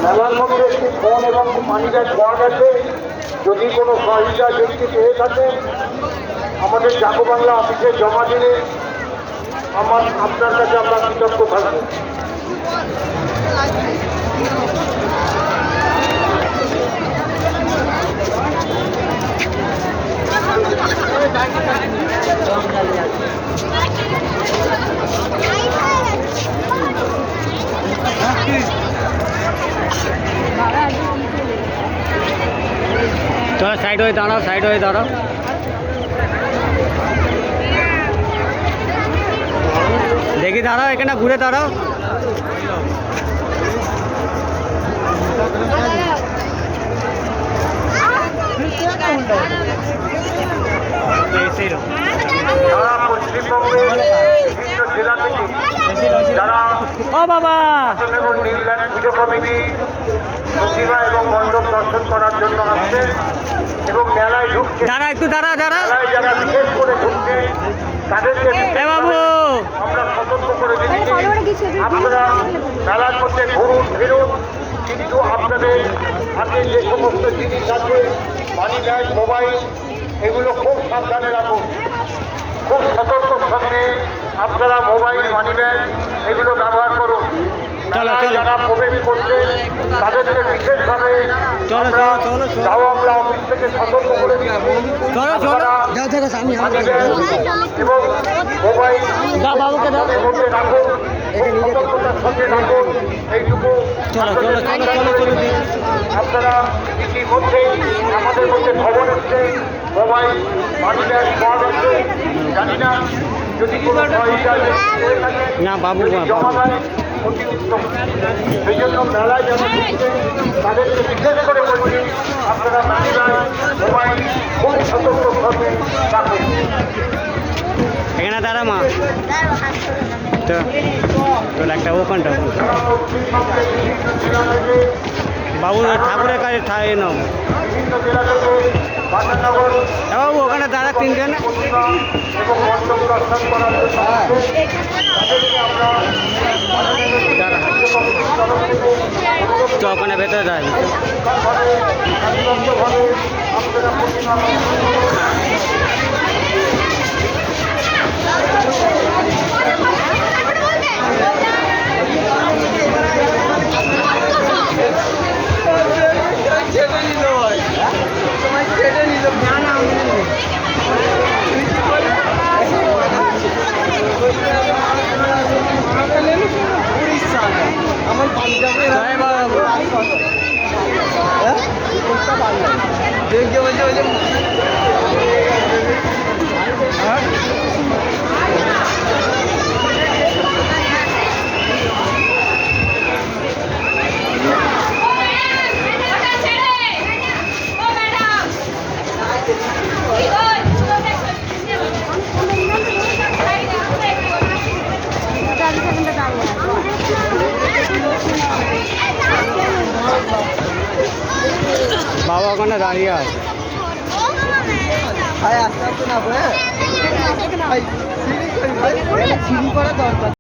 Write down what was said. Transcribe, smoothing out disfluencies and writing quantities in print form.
মেলার মধ্যে একটি ফোন এবং মানি ব্যাগ পাওয়া গেছে। যদি কোনো সহযোগিতা ব্যক্তি পেয়ে থাকে আমাদের জাগো বাংলা অফিসে জমা দিলে আপনার কাছে আমরা কৃতজ্ঞ থাকবো। চলো সাইড হয়ে দাঁড়াও, সাইড হয়ে দাঁড়াও। দেখি দাঁড়াও, এখানে ঘুরে দাঁড়াও। পশ্চিমবঙ্গের বিভিন্ন জেলা থেকে যারা ও বাবা এবং নিউল্যান্ড পুজো কমিটি প্রতিমা এবং মণ্ডপ দর্শন করার জন্য আসছে এবং মেলায় ঢুকছে। দাঁড়া, একটু দাঁড়া দাঁড়া। মেলায় যারা বিশেষ করে ঢুকছে তাদেরকে বাবু আমরা সতর্ক করে দিচ্ছি, আপনারা মেলার মধ্যে ঘুরুন ফিরুন, কিন্তু আপনাদের হাতে যে সমস্ত জিনিস আছে মানি ব্যাগ, মোবাইল, এগুলো খুব সাবধানে রাখুন। খুব সতর্কর সঙ্গে আপনারা মোবাইল, মানি ব্যাগ এগুলো ব্যবহার করুন। যারা প্রবেশ করছে তাদেরকে বিশেষভাবে যাও আমরা অফিস থেকে সতর্ক করে দিচ্ছি এবং মোবাইল মধ্যে রাখুন, সতর্কতার সঙ্গে রাখুন। এইটুকু আপনারা ইতিমধ্যেই আমাদের মধ্যে খবর এসছে মোবাইল, মানি ব্যাগ পাওয়া গেছে। জানি না যদি কোনো না বাবু জমা দেয় অতিরিক্ত, সেই জন্য মেলায় যারা ঢুকছে তাদেরকে বিশেষ করে বলছি আপনারা মানি ব্যাগ, মোবাইল খুব সতর্ক ভাবে রাখুন। এখানে দাঁড়া মা, তো একটা ওখানটা বাবু ঠাকুরের কাছে ঠাই নাও। বিভিন্ন জেলা থেকে বাটানগর বাবু ওখানে দাঁড়া তিনজন এবং মণ্ডপ দর্শন করার জন্য তাদেরকে আমরা তো ওখানে ভেতরে যায়। আমার পাঞ্জাবের দেখে বলছে বাবা ওখানে দাঁড়িয়ে আছে। আস্তে আস্তে না সিঁড়ি করা দরকার।